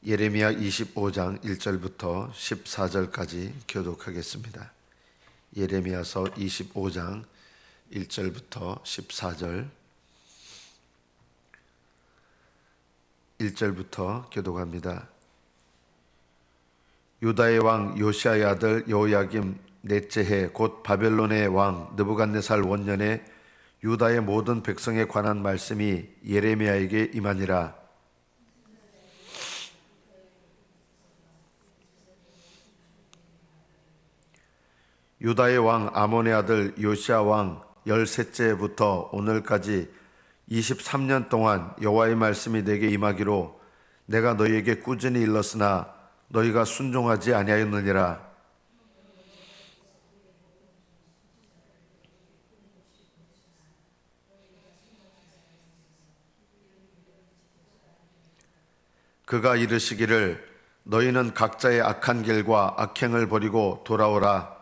예레미야 25장 1절부터 14절까지 교독하겠습니다. 예레미야서 25장 1절부터 14절 1절부터 교독합니다. 유다의 왕 요시야의 아들 여호야김 넷째 해 곧 바벨론의 왕 느부갓네살 원년에 유다의 모든 백성에 관한 말씀이 예레미야에게 임하니라. 유다의 왕 아몬의 아들 요시야 왕 13째부터 오늘까지 23년 동안 여호와의 말씀이 내게 임하기로 내가 너희에게 꾸준히 일렀으나 너희가 순종하지 아니하였느니라. 그가 이르시기를 너희는 각자의 악한 길과 악행을 버리고 돌아오라.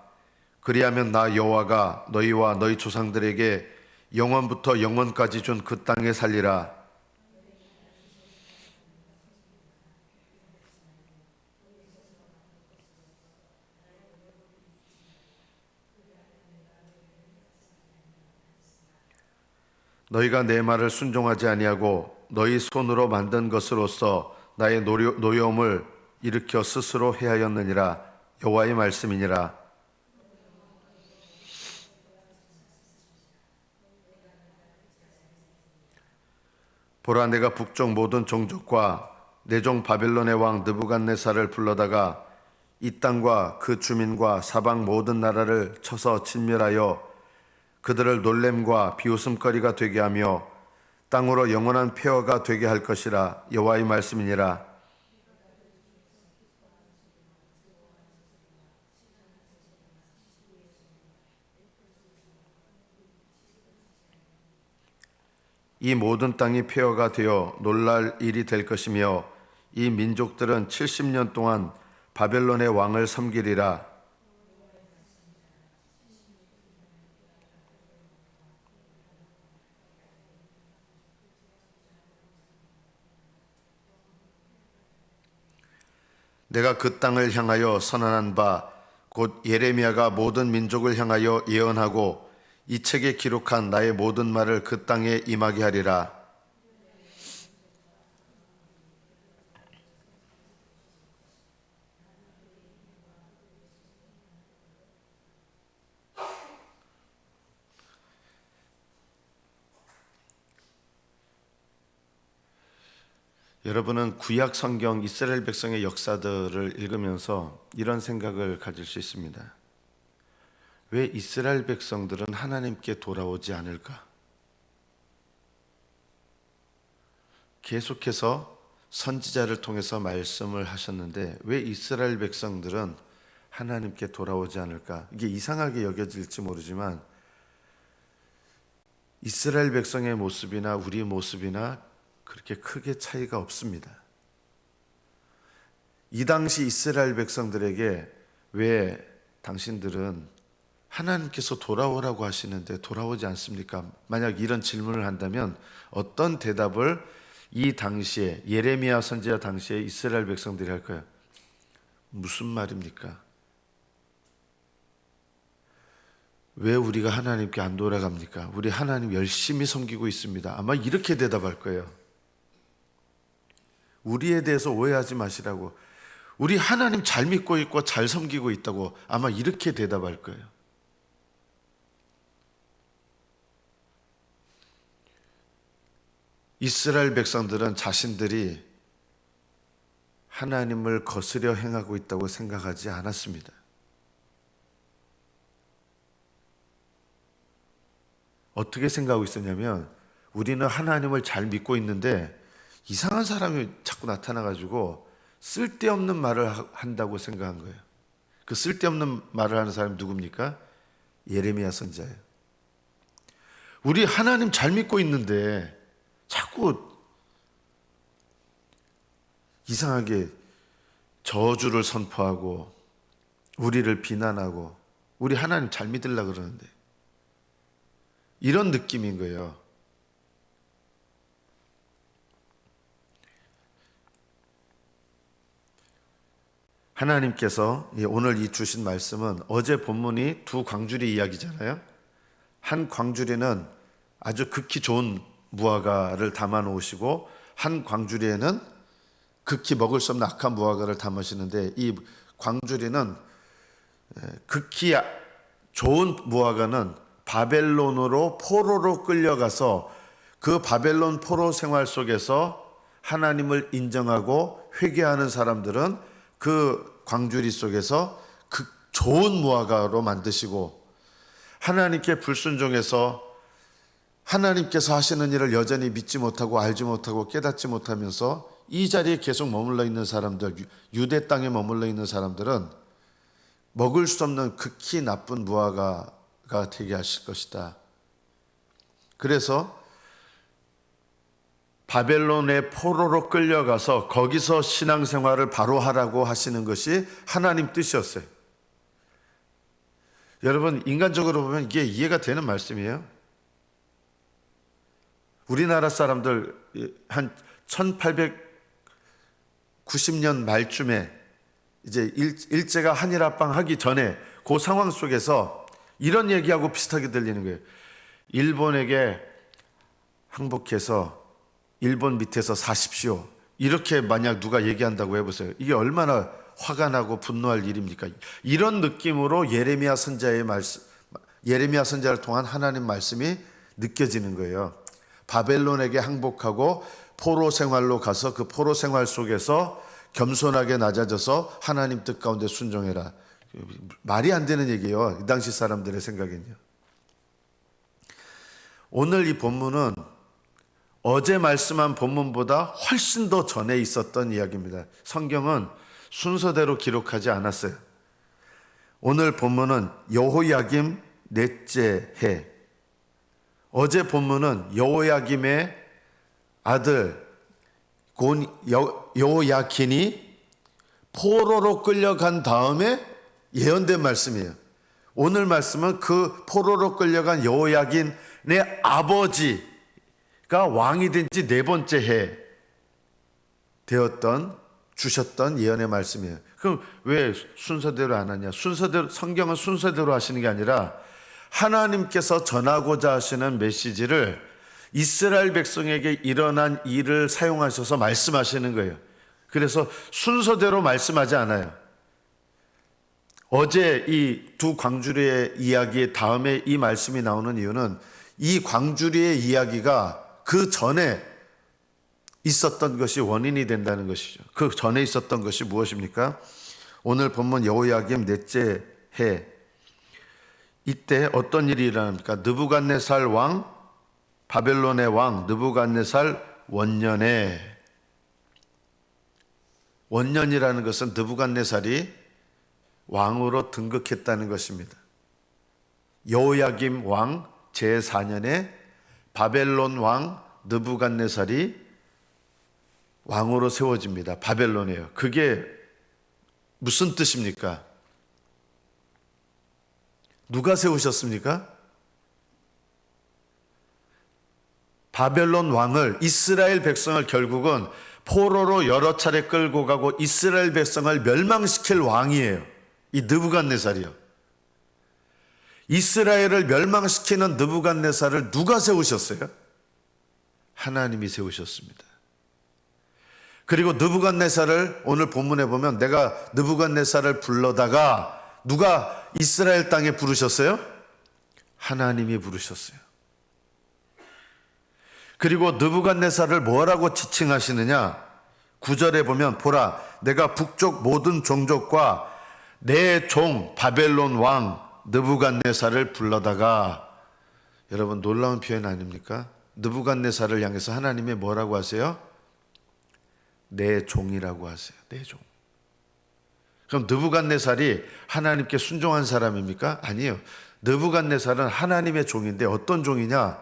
그리하면 나 여호와가 너희와 너희 조상들에게 영원부터 영원까지 준 그 땅에 살리라. 너희가 내 말을 순종하지 아니하고 너희 손으로 만든 것으로서 나의 노여움을 일으켜 스스로 해하였느니라. 여호와의 말씀이니라. 보라, 내가 북쪽 모든 종족과 내 종 바벨론의 왕 느부갓네살을 불러다가 이 땅과 그 주민과 사방 모든 나라를 쳐서 진멸하여 그들을 놀램과 비웃음거리가 되게 하며 땅으로 영원한 폐허가 되게 할 것이라. 여호와의 말씀이니라. 이 모든 땅이 폐허가 되어 놀랄 일이 될 것이며 이 민족들은 70년 동안 바벨론의 왕을 섬기리라. 내가 그 땅을 향하여 선언한 바 곧 예레미야가 모든 민족을 향하여 예언하고 이 책에 기록한 나의 모든 말을 그 땅에 임하게 하리라. 여러분은 구약 성경 이스라엘 백성의 역사들을 읽으면서 이런 생각을 가질 수 있습니다. 왜 이스라엘 백성들은 하나님께 돌아오지 않을까? 계속해서 선지자를 통해서 말씀을 하셨는데 왜 이스라엘 백성들은 하나님께 돌아오지 않을까? 이게 이상하게 여겨질지 모르지만 이스라엘 백성의 모습이나 우리 모습이나 그렇게 크게 차이가 없습니다. 이 당시 이스라엘 백성들에게 왜 당신들은 하나님께서 돌아오라고 하시는데 돌아오지 않습니까? 만약 이런 질문을 한다면 어떤 대답을 이 당시에 예레미야 선지자 당시에 이스라엘 백성들이 할까요? 무슨 말입니까? 왜 우리가 하나님께 안 돌아갑니까? 우리 하나님 열심히 섬기고 있습니다. 아마 이렇게 대답할 거예요. 우리에 대해서 오해하지 마시라고. 우리 하나님 잘 믿고 있고 잘 섬기고 있다고 아마 이렇게 대답할 거예요. 이스라엘 백성들은 자신들이 하나님을 거스려 행하고 있다고 생각하지 않았습니다. 어떻게 생각하고 있었냐면 우리는 하나님을 잘 믿고 있는데 이상한 사람이 자꾸 나타나가지고 쓸데없는 말을 한다고 생각한 거예요. 그 쓸데없는 말을 하는 사람이 누굽니까? 예레미야 선지자예요. 우리 하나님 잘 믿고 있는데 자꾸 이상하게 저주를 선포하고 우리를 비난하고 우리 하나님 잘 믿으려고 그러는데 이런 느낌인 거예요. 하나님께서 오늘 이 주신 말씀은 어제 본문이 두 광주리 이야기잖아요. 한 광주리는 아주 극히 좋은 무화과를 담아 놓으시고 한 광주리에는 극히 먹을 수 없는 악한 무화과를 담으시는데, 이 광주리는 극히 좋은 무화과는 바벨론으로 포로로 끌려가서 그 바벨론 포로 생활 속에서 하나님을 인정하고 회개하는 사람들은 그 광주리 속에서 그 좋은 무화과로 만드시고, 하나님께 불순종해서 하나님께서 하시는 일을 여전히 믿지 못하고 알지 못하고 깨닫지 못하면서 이 자리에 계속 머물러 있는 사람들, 유대 땅에 머물러 있는 사람들은 먹을 수 없는 극히 나쁜 무화과가 되게 하실 것이다. 그래서 바벨론의 포로로 끌려가서 거기서 신앙생활을 바로 하라고 하시는 것이 하나님 뜻이었어요. 여러분, 인간적으로 보면 이게 이해가 되는 말씀이에요. 우리나라 사람들 한 1890년 말쯤에 이제 일제가 한일합방 하기 전에 그 상황 속에서 이런 얘기하고 비슷하게 들리는 거예요. 일본에게 항복해서 일본 밑에서 사십시오. 이렇게 만약 누가 얘기한다고 해보세요. 이게 얼마나 화가 나고 분노할 일입니까? 이런 느낌으로 예레미야 선자를 통한 하나님 말씀이 느껴지는 거예요. 바벨론에게 항복하고 포로 생활로 가서 그 포로 생활 속에서 겸손하게 낮아져서 하나님 뜻 가운데 순종해라. 말이 안 되는 얘기예요. 이 당시 사람들의 생각엔요. 오늘 이 본문은 어제 말씀한 본문보다 훨씬 더 전에 있었던 이야기입니다. 성경은 순서대로 기록하지 않았어요. 오늘 본문은 여호야김 넷째 해. 어제 본문은 여호야김의 아들 여호야킨이 포로로 끌려간 다음에 예언된 말씀이에요. 오늘 말씀은 그 포로로 끌려간 여호야긴의 아버지가 왕이 된 지 네 번째 해 주셨던 예언의 말씀이에요. 그럼 왜 순서대로 안 하냐? 성경은 순서대로 하시는 게 아니라 하나님께서 전하고자 하시는 메시지를 이스라엘 백성에게 일어난 일을 사용하셔서 말씀하시는 거예요. 그래서 순서대로 말씀하지 않아요. 어제 이 두 광주리의 이야기 다음에 이 말씀이 나오는 이유는 이 광주리의 이야기가 그 전에 있었던 것이 원인이 된다는 것이죠. 그 전에 있었던 것이 무엇입니까? 오늘 본문 여호야김 넷째 해, 이때 어떤 일이 일어납니까? 느부갓네살 왕, 바벨론의 왕 느부갓네살 원년에, 원년이라는 것은 느부갓네살이 왕으로 등극했다는 것입니다. 여호야김 왕 제4년에 바벨론 왕 느부갓네살이 왕으로 세워집니다. 바벨론이에요. 그게 무슨 뜻입니까? 누가 세우셨습니까? 바벨론 왕을, 이스라엘 백성을 결국은 포로로 여러 차례 끌고 가고 이스라엘 백성을 멸망시킬 왕이에요. 이 느부갓네살이요. 이스라엘을 멸망시키는 느부갓네살을 누가 세우셨어요? 하나님이 세우셨습니다. 그리고 느부갓네살을 오늘 본문에 보면 내가 느부갓네살을 불러다가 누가 이스라엘 땅에 부르셨어요? 하나님이 부르셨어요. 그리고 느부갓네살을 뭐라고 지칭하시느냐? 9절에 보면 보라, 내가 북쪽 모든 종족과 내 종 바벨론 왕 느부갓네살을 불러다가, 여러분 놀라운 표현 아닙니까? 느부갓네살을 향해서 하나님이 뭐라고 하세요? 내 종이라고 하세요. 내 종. 그럼 느부갓네살이 하나님께 순종한 사람입니까? 아니에요. 느부갓네살은 하나님의 종인데 어떤 종이냐?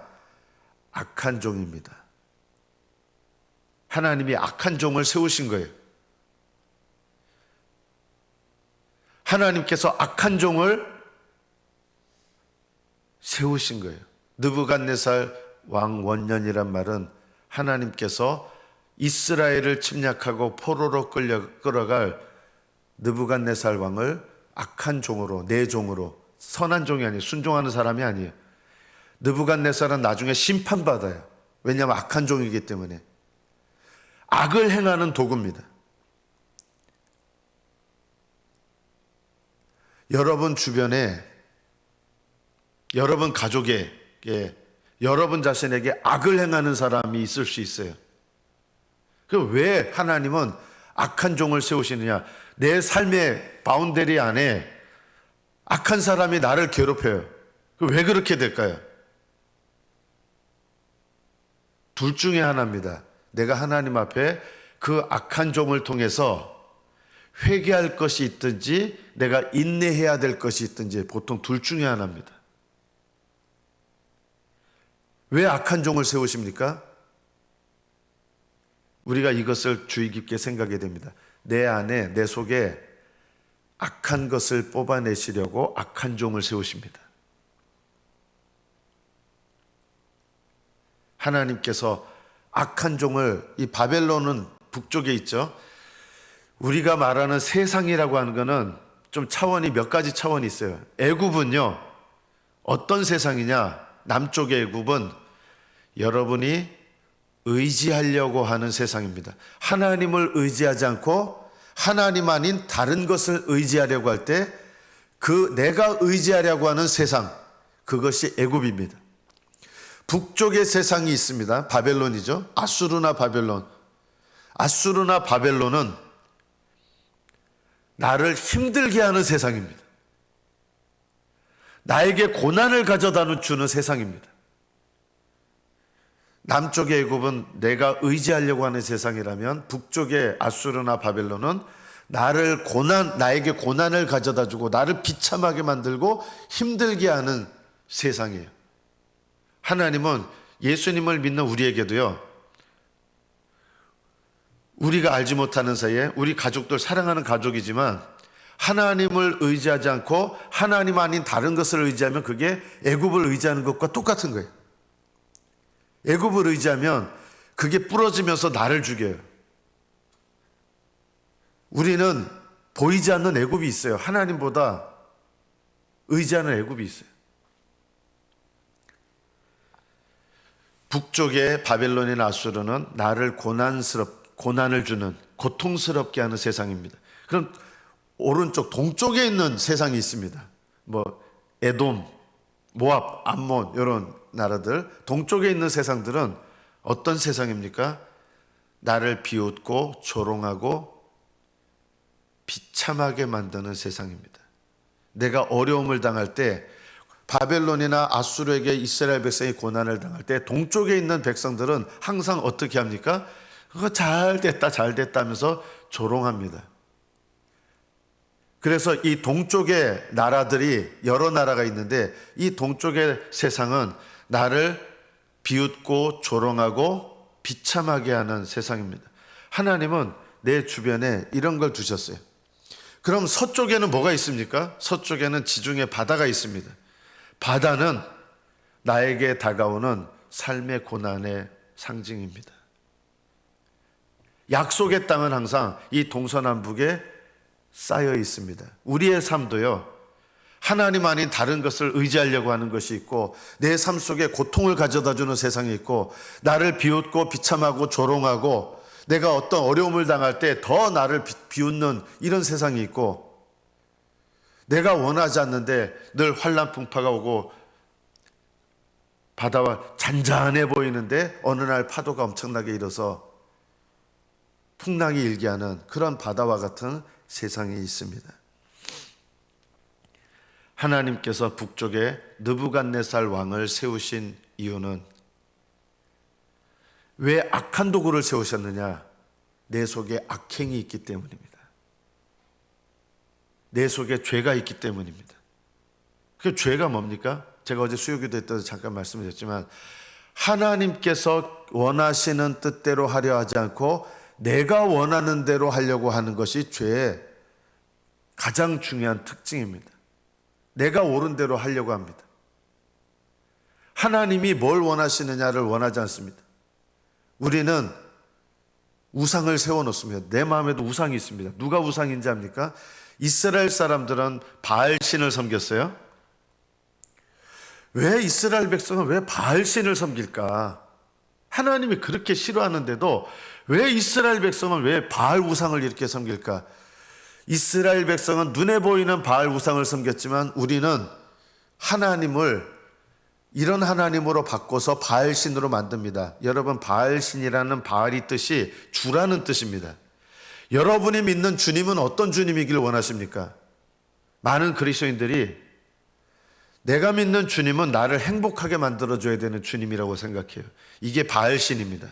악한 종입니다. 하나님이 악한 종을 세우신 거예요. 하나님께서 악한 종을 세우신 거예요. 느부갓네살 왕 원년이란 말은 하나님께서 이스라엘을 침략하고 포로로 끌어갈 느부갓네살 왕을 악한 종으로, 내 종으로, 선한 종이 아니에요. 순종하는 사람이 아니에요. 느부갓네살은 나중에 심판받아요. 왜냐하면 악한 종이기 때문에. 악을 행하는 도구입니다. 여러분 주변에, 여러분 가족에게, 여러분 자신에게 악을 행하는 사람이 있을 수 있어요. 그럼 왜 하나님은 악한 종을 세우시느냐? 내 삶의 바운더리 안에 악한 사람이 나를 괴롭혀요. 왜 그렇게 될까요? 둘 중에 하나입니다. 내가 하나님 앞에 그 악한 종을 통해서 회개할 것이 있든지 내가 인내해야 될 것이 있든지 보통 둘 중에 하나입니다. 왜 악한 종을 세우십니까? 우리가 이것을 주의 깊게 생각해야 됩니다. 내 안에, 내 속에 악한 것을 뽑아내시려고 악한 종을 세우십니다. 하나님께서 악한 종을, 이 바벨론은 북쪽에 있죠. 우리가 말하는 세상이라고 하는 것은 좀 차원이 몇 가지 차원이 있어요. 애굽은요, 어떤 세상이냐? 남쪽의 애굽은 여러분이 의지하려고 하는 세상입니다. 하나님을 의지하지 않고 하나님 아닌 다른 것을 의지하려고 할 때 그 내가 의지하려고 하는 세상, 그것이 애굽입니다. 북쪽의 세상이 있습니다. 바벨론이죠. 아수르나 바벨론. 아수르나 바벨론은 나를 힘들게 하는 세상입니다. 나에게 고난을 가져다 주는 세상입니다. 남쪽의 애굽은 내가 의지하려고 하는 세상이라면 북쪽의 아수르나 바벨론은 나에게 고난을 가져다 주고 나를 비참하게 만들고 힘들게 하는 세상이에요. 하나님은 예수님을 믿는 우리에게도요, 우리가 알지 못하는 사이에 우리 가족들 사랑하는 가족이지만 하나님을 의지하지 않고 하나님 아닌 다른 것을 의지하면 그게 애굽을 의지하는 것과 똑같은 거예요. 애굽을 의지하면 그게 부러지면서 나를 죽여요. 우리는 보이지 않는 애굽이 있어요. 하나님보다 의지하는 애굽이 있어요. 북쪽의 바벨론이나 아수르는 나를 고난을 주는, 고통스럽게 하는 세상입니다. 그럼 오른쪽 동쪽에 있는 세상이 있습니다. 에돔, 모압, 암몬 이런 나라들, 동쪽에 있는 세상들은 어떤 세상입니까? 나를 비웃고 조롱하고 비참하게 만드는 세상입니다. 내가 어려움을 당할 때, 바벨론이나 아수르에게 이스라엘 백성이 고난을 당할 때 동쪽에 있는 백성들은 항상 어떻게 합니까? 그거 잘 됐다 하면서 조롱합니다. 그래서 이 동쪽의 나라들이 여러 나라가 있는데 이 동쪽의 세상은 나를 비웃고 조롱하고 비참하게 하는 세상입니다. 하나님은 내 주변에 이런 걸 두셨어요. 그럼 서쪽에는 뭐가 있습니까? 서쪽에는 지중해 바다가 있습니다. 바다는 나에게 다가오는 삶의 고난의 상징입니다. 약속의 땅은 항상 이 동서남북에 쌓여 있습니다. 우리의 삶도요, 하나님 아닌 다른 것을 의지하려고 하는 것이 있고 내 삶 속에 고통을 가져다주는 세상이 있고 나를 비웃고 비참하고 조롱하고 내가 어떤 어려움을 당할 때 더 나를 비웃는 이런 세상이 있고 내가 원하지 않는데 늘 환난 풍파가 오고 바다와 잔잔해 보이는데 어느 날 파도가 엄청나게 일어서 풍랑이 일게 하는 그런 바다와 같은 세상이 있습니다. 하나님께서 북쪽에 느부갓네살 왕을 세우신 이유는 왜 악한 도구를 세우셨느냐? 내 속에 악행이 있기 때문입니다. 내 속에 죄가 있기 때문입니다. 그 죄가 뭡니까? 제가 어제 수요기도 때도 잠깐 말씀드렸지만 하나님께서 원하시는 뜻대로 하려 하지 않고 내가 원하는 대로 하려고 하는 것이 죄의 가장 중요한 특징입니다. 내가 옳은 대로 하려고 합니다. 하나님이 뭘 원하시느냐를 원하지 않습니다. 우리는 우상을 세워놓습니다. 내 마음에도 우상이 있습니다. 누가 우상인지 압니까? 이스라엘 사람들은 바알신을 섬겼어요. 왜 이스라엘 백성은 왜 바알신을 섬길까? 하나님이 그렇게 싫어하는데도 왜 이스라엘 백성은 왜 바알 우상을 이렇게 섬길까? 이스라엘 백성은 눈에 보이는 바알 우상을 섬겼지만 우리는 하나님을 이런 하나님으로 바꿔서 바알신으로 만듭니다. 여러분, 바알신이라는 바알이 뜻이 주라는 뜻입니다. 여러분이 믿는 주님은 어떤 주님이길 원하십니까? 많은 그리스도인들이 내가 믿는 주님은 나를 행복하게 만들어줘야 되는 주님이라고 생각해요. 이게 바알신입니다.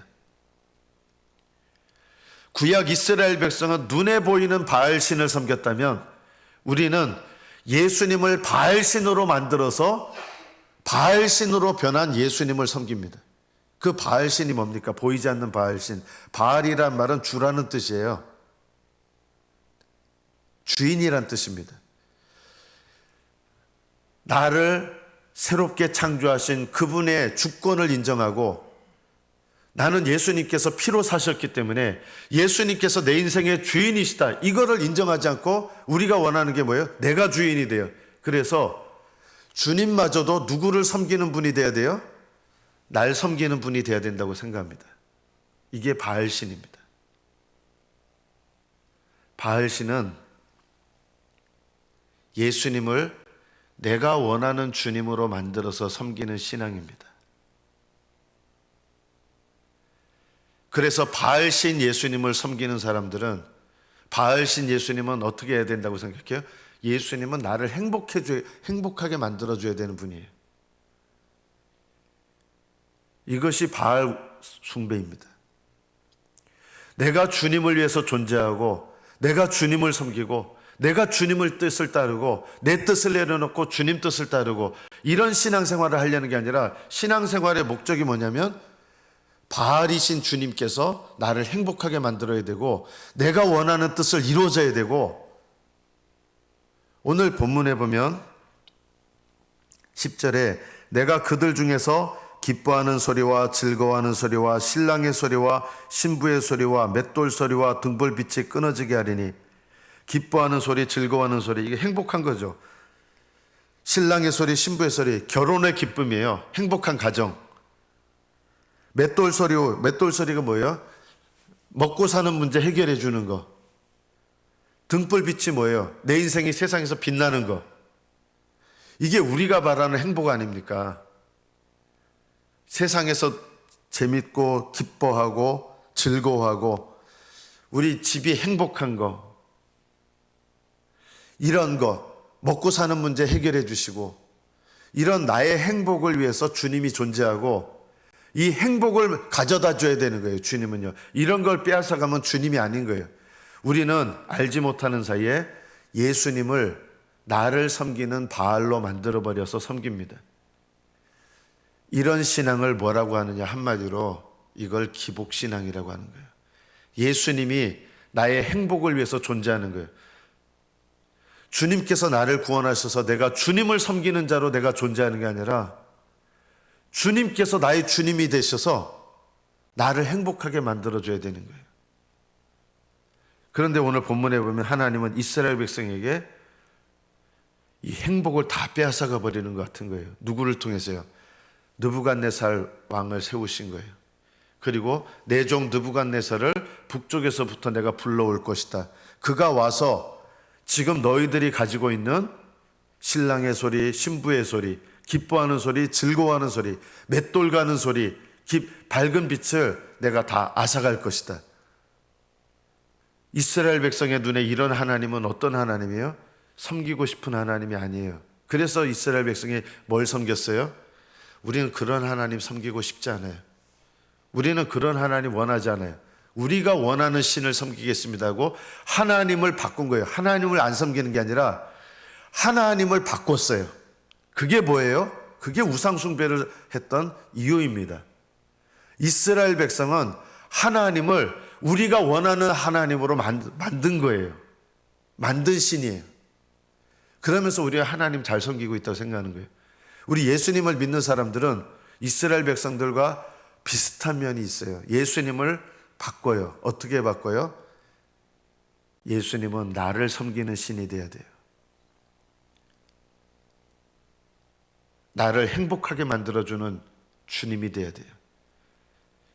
구약 이스라엘 백성은 눈에 보이는 바알신을 섬겼다면 우리는 예수님을 바알신으로 만들어서 바알신으로 변한 예수님을 섬깁니다. 그 바알신이 뭡니까? 보이지 않는 바알신. 바알이란 말은 주라는 뜻이에요. 주인이란 뜻입니다. 나를 새롭게 창조하신 그분의 주권을 인정하고 나는 예수님께서 피로 사셨기 때문에 예수님께서 내 인생의 주인이시다. 이거를 인정하지 않고 우리가 원하는 게 뭐예요? 내가 주인이 돼요. 그래서 주님마저도 누구를 섬기는 분이 돼야 돼요? 날 섬기는 분이 돼야 된다고 생각합니다. 이게 바알신입니다. 바알신은 예수님을 내가 원하는 주님으로 만들어서 섬기는 신앙입니다. 그래서 바알신 예수님을 섬기는 사람들은 바알신 예수님은 어떻게 해야 된다고 생각해요? 예수님은 나를 행복하게 만들어줘야 되는 분이에요. 이것이 바알 숭배입니다. 내가 주님을 위해서 존재하고 내가 주님을 섬기고 내가 주님의 뜻을 따르고 내 뜻을 내려놓고 주님 뜻을 따르고 이런 신앙생활을 하려는 게 아니라 신앙생활의 목적이 뭐냐면 바알이신 주님께서 나를 행복하게 만들어야 되고 내가 원하는 뜻을 이루어져야 되고 오늘 본문에 보면 10절에 내가 그들 중에서 기뻐하는 소리와 즐거워하는 소리와 신랑의 소리와 신부의 소리와 맷돌 소리와 등불빛이 끊어지게 하리니 기뻐하는 소리, 즐거워하는 소리, 이게 행복한 거죠. 신랑의 소리, 신부의 소리, 결혼의 기쁨이에요. 행복한 가정. 맷돌 소리가 뭐예요? 먹고 사는 문제 해결해 주는 거. 등불빛이 뭐예요? 내 인생이 세상에서 빛나는 거. 이게 우리가 바라는 행복 아닙니까? 세상에서 재밌고 기뻐하고 즐거워하고 우리 집이 행복한 거. 이런 거 먹고 사는 문제 해결해 주시고 이런 나의 행복을 위해서 주님이 존재하고 이 행복을 가져다 줘야 되는 거예요. 주님은요. 이런 걸 빼앗아가면 주님이 아닌 거예요. 우리는 알지 못하는 사이에 예수님을 나를 섬기는 바알로 만들어버려서 섬깁니다. 이런 신앙을 뭐라고 하느냐, 한마디로 이걸 기복신앙이라고 하는 거예요. 예수님이 나의 행복을 위해서 존재하는 거예요. 주님께서 나를 구원하셔서 내가 주님을 섬기는 자로 내가 존재하는 게 아니라 주님께서 나의 주님이 되셔서 나를 행복하게 만들어줘야 되는 거예요. 그런데 오늘 본문에 보면 하나님은 이스라엘 백성에게 이 행복을 다 빼앗아가 버리는 것 같은 거예요. 누구를 통해서요? 느부갓네살 왕을 세우신 거예요. 그리고 내 종 느부갓네살을 북쪽에서부터 내가 불러올 것이다. 그가 와서 지금 너희들이 가지고 있는 신랑의 소리, 신부의 소리, 기뻐하는 소리, 즐거워하는 소리, 맷돌 가는 소리, 밝은 빛을 내가 다 앗아갈 것이다. 이스라엘 백성의 눈에 이런 하나님은 어떤 하나님이에요? 섬기고 싶은 하나님이 아니에요. 그래서 이스라엘 백성이 뭘 섬겼어요? 우리는 그런 하나님 섬기고 싶지 않아요. 우리는 그런 하나님 원하지 않아요. 우리가 원하는 신을 섬기겠습니다 하고 하나님을 바꾼 거예요. 하나님을 안 섬기는 게 아니라 하나님을 바꿨어요. 그게 뭐예요? 그게 우상 숭배를 했던 이유입니다. 이스라엘 백성은 하나님을 우리가 원하는 하나님으로 만든 거예요. 만든 신이에요. 그러면서 우리가 하나님 잘 섬기고 있다고 생각하는 거예요. 우리 예수님을 믿는 사람들은 이스라엘 백성들과 비슷한 면이 있어요. 예수님을 바꿔요. 어떻게 바꿔요? 예수님은 나를 섬기는 신이 되어야 돼요. 나를 행복하게 만들어주는 주님이 되어야 돼요.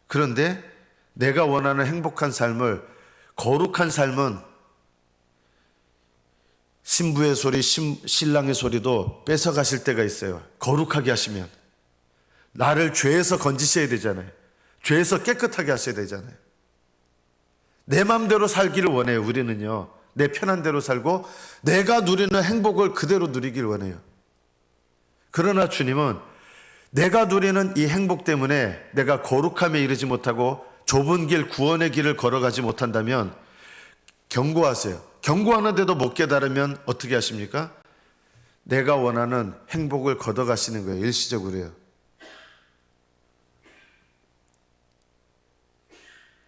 그런데 내가 원하는 행복한 삶을, 거룩한 삶은 신부의 소리, 신랑의 소리도 뺏어가실 때가 있어요. 거룩하게 하시면. 나를 죄에서 건지셔야 되잖아요. 죄에서 깨끗하게 하셔야 되잖아요. 내 마음대로 살기를 원해요. 우리는요. 내 편한 대로 살고 내가 누리는 행복을 그대로 누리길 원해요. 그러나 주님은 내가 누리는 이 행복 때문에 내가 거룩함에 이르지 못하고 좁은 길, 구원의 길을 걸어가지 못한다면 경고하세요. 경고하는데도 못 깨달으면 어떻게 하십니까? 내가 원하는 행복을 걷어가시는 거예요. 일시적으로요.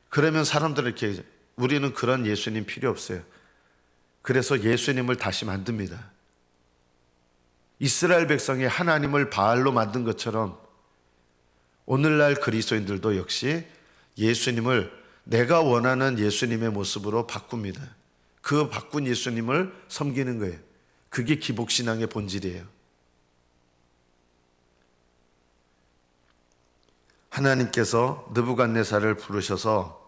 그러면 사람들은 이렇게 얘기하죠. 우리는 그런 예수님 필요 없어요. 그래서 예수님을 다시 만듭니다. 이스라엘 백성이 하나님을 바알로 만든 것처럼 오늘날 그리스도인들도 역시 예수님을 내가 원하는 예수님의 모습으로 바꿉니다. 그 바꾼 예수님을 섬기는 거예요. 그게 기복신앙의 본질이에요. 하나님께서 느부갓네살을 부르셔서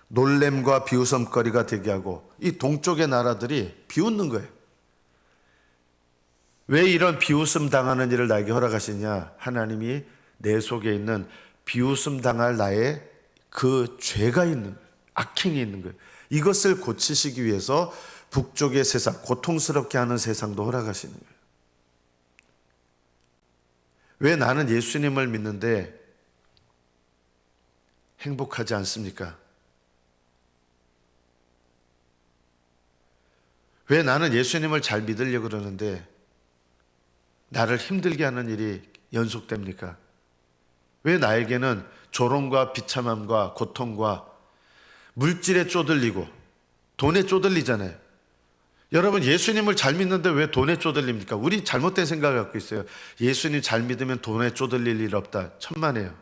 놀램과 비웃음거리가 되게 하고 이 동쪽의 나라들이 비웃는 거예요. 왜 이런 비웃음 당하는 일을 나에게 허락하시냐? 하나님이 내 속에 있는 비웃음 당할 나의 그 죄가 있는, 악행이 있는 거예요. 이것을 고치시기 위해서 북쪽의 세상, 고통스럽게 하는 세상도 허락하시는 거예요. 왜 나는 예수님을 믿는데 행복하지 않습니까? 왜 나는 예수님을 잘 믿으려고 그러는데 나를 힘들게 하는 일이 연속됩니까? 왜 나에게는 조롱과 비참함과 고통과 물질에 쪼들리고 돈에 쪼들리잖아요. 여러분, 예수님을 잘 믿는데 왜 돈에 쪼들립니까? 우리 잘못된 생각을 갖고 있어요. 예수님 잘 믿으면 돈에 쪼들릴 일 없다. 천만에요.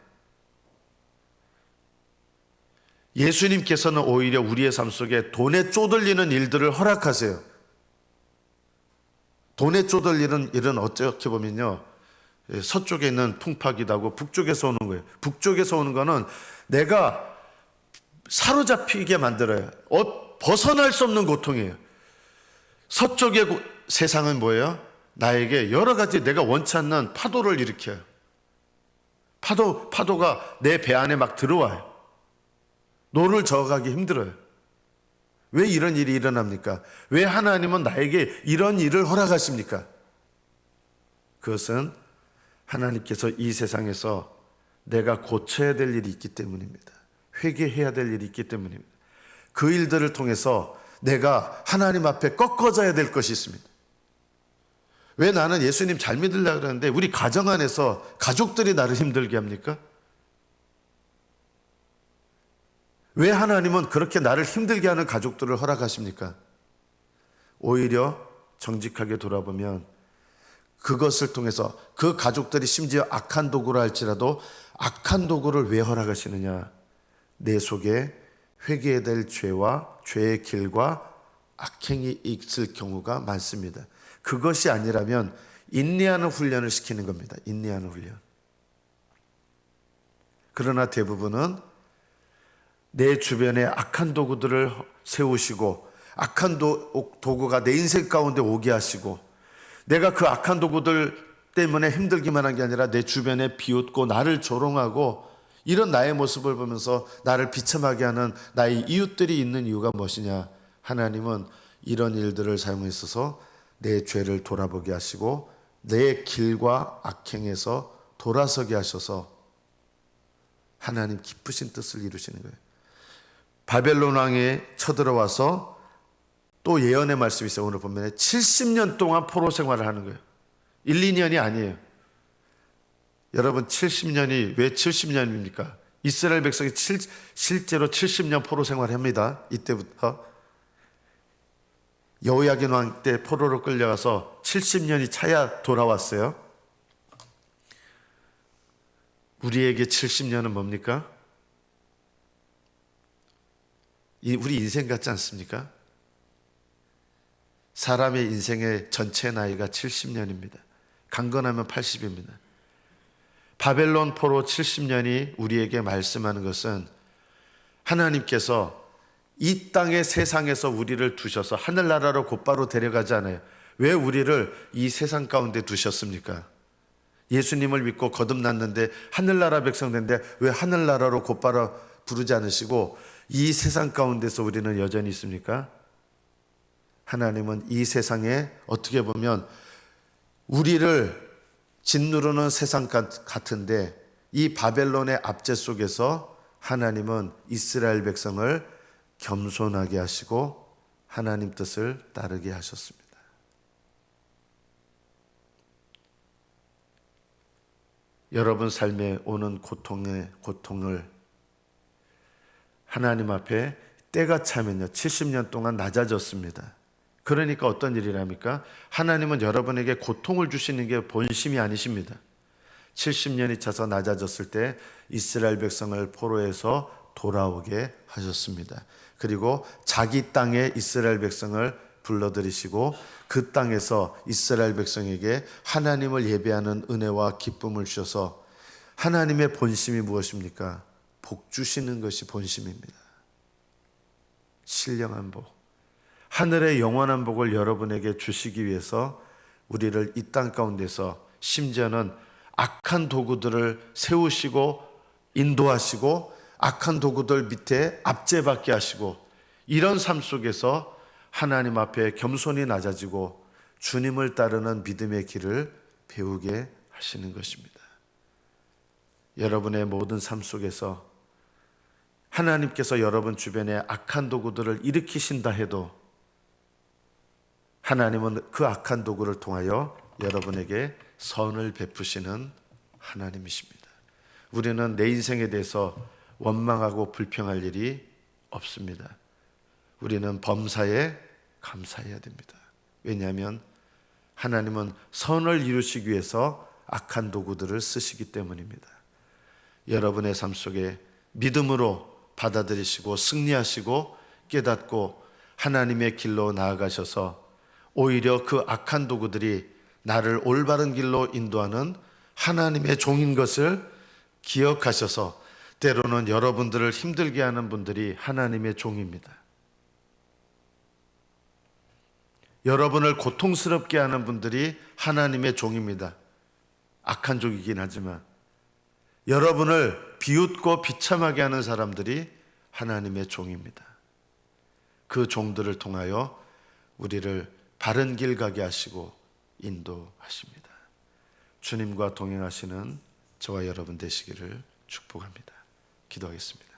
예수님께서는 오히려 우리의 삶 속에 돈에 쪼들리는 일들을 허락하세요. 돈에 쪼들리는 일은 어떻게 보면요, 서쪽에 있는 풍파기도 하고 북쪽에서 오는 거예요. 북쪽에서 오는 거는 내가 사로잡히게 만들어요. 벗어날 수 없는 고통이에요. 서쪽의 세상은 뭐예요? 나에게 여러 가지 내가 원치 않는 파도를 일으켜요. 파도가 내 배 안에 막 들어와요. 노를 저어가기 힘들어요. 왜 이런 일이 일어납니까? 왜 하나님은 나에게 이런 일을 허락하십니까? 그것은 하나님께서 이 세상에서 내가 고쳐야 될 일이 있기 때문입니다. 회개해야 될 일이 있기 때문입니다. 그 일들을 통해서 내가 하나님 앞에 꺾어져야 될 것이 있습니다. 왜 나는 예수님 잘 믿으려고 그러는데 우리 가정 안에서 가족들이 나를 힘들게 합니까? 왜 하나님은 그렇게 나를 힘들게 하는 가족들을 허락하십니까? 오히려 정직하게 돌아보면 그것을 통해서 그 가족들이 심지어 악한 도구라 할지라도 악한 도구를 왜 허락하시느냐? 내 속에 회개해야 될 죄와 죄의 길과 악행이 있을 경우가 많습니다. 그것이 아니라면 인내하는 훈련을 시키는 겁니다. 인내하는 훈련. 그러나 대부분은 내 주변에 악한 도구들을 세우시고 악한 도구가 내 인생 가운데 오게 하시고 내가 그 악한 도구들 때문에 힘들기만 한 게 아니라 내 주변에 비웃고 나를 조롱하고 이런 나의 모습을 보면서 나를 비참하게 하는 나의 이웃들이 있는 이유가 무엇이냐? 하나님은 이런 일들을 사용해서 내 죄를 돌아보게 하시고 내 길과 악행에서 돌아서게 하셔서 하나님 기쁘신 뜻을 이루시는 거예요. 바벨론 왕이 쳐들어와서 또 예언의 말씀이 있어요. 오늘 보면 70년 동안 포로 생활을 하는 거예요. 1, 2년이 아니에요. 여러분 70년이 왜 70년입니까? 이스라엘 백성이 실제로 70년 포로 생활을 합니다. 이때부터 여호야긴 왕 때 포로로 끌려가서 70년이 차야 돌아왔어요. 우리에게 70년은 뭡니까? 우리 인생 같지 않습니까? 사람의 인생의 전체 나이가 70년입니다. 강건하면 80입니다. 바벨론 포로 70년이 우리에게 말씀하는 것은 하나님께서 이 땅의 세상에서 우리를 두셔서 하늘나라로 곧바로 데려가지 않아요. 왜 우리를 이 세상 가운데 두셨습니까? 예수님을 믿고 거듭났는데 하늘나라 백성 됐는데 왜 하늘나라로 곧바로 부르지 않으시고 이 세상 가운데서 우리는 여전히 있습니까? 하나님은 이 세상에 어떻게 보면 우리를 짓누르는 세상 같은데 이 바벨론의 압제 속에서 하나님은 이스라엘 백성을 겸손하게 하시고 하나님 뜻을 따르게 하셨습니다. 여러분 삶에 오는 고통을 하나님 앞에 때가 차면요 70년 동안 낮아졌습니다. 그러니까 어떤 일이랍니까? 하나님은 여러분에게 고통을 주시는 게 본심이 아니십니다. 70년이 차서 낮아졌을 때 이스라엘 백성을 포로에서 돌아오게 하셨습니다. 그리고 자기 땅에 이스라엘 백성을 불러들이시고 그 땅에서 이스라엘 백성에게 하나님을 예배하는 은혜와 기쁨을 주셔서 하나님의 본심이 무엇입니까? 복 주시는 것이 본심입니다. 신령한 복. 하늘의 영원한 복을 여러분에게 주시기 위해서 우리를 이 땅 가운데서 심지어는 악한 도구들을 세우시고 인도하시고 악한 도구들 밑에 압제받게 하시고 이런 삶 속에서 하나님 앞에 겸손히 낮아지고 주님을 따르는 믿음의 길을 배우게 하시는 것입니다. 여러분의 모든 삶 속에서 하나님께서 여러분 주변에 악한 도구들을 일으키신다 해도 하나님은 그 악한 도구를 통하여 여러분에게 선을 베푸시는 하나님이십니다. 우리는 내 인생에 대해서 원망하고 불평할 일이 없습니다. 우리는 범사에 감사해야 됩니다. 왜냐하면 하나님은 선을 이루시기 위해서 악한 도구들을 쓰시기 때문입니다. 여러분의 삶 속에 믿음으로 받아들이시고 승리하시고 깨닫고 하나님의 길로 나아가셔서 오히려 그 악한 도구들이 나를 올바른 길로 인도하는 하나님의 종인 것을 기억하셔서 때로는 여러분들을 힘들게 하는 분들이 하나님의 종입니다. 여러분을 고통스럽게 하는 분들이 하나님의 종입니다. 악한 종이긴 하지만 여러분을 비웃고 비참하게 하는 사람들이 하나님의 종입니다. 그 종들을 통하여 우리를 바른 길 가게 하시고 인도하십니다. 주님과 동행하시는 저와 여러분 되시기를 축복합니다. 기도하겠습니다.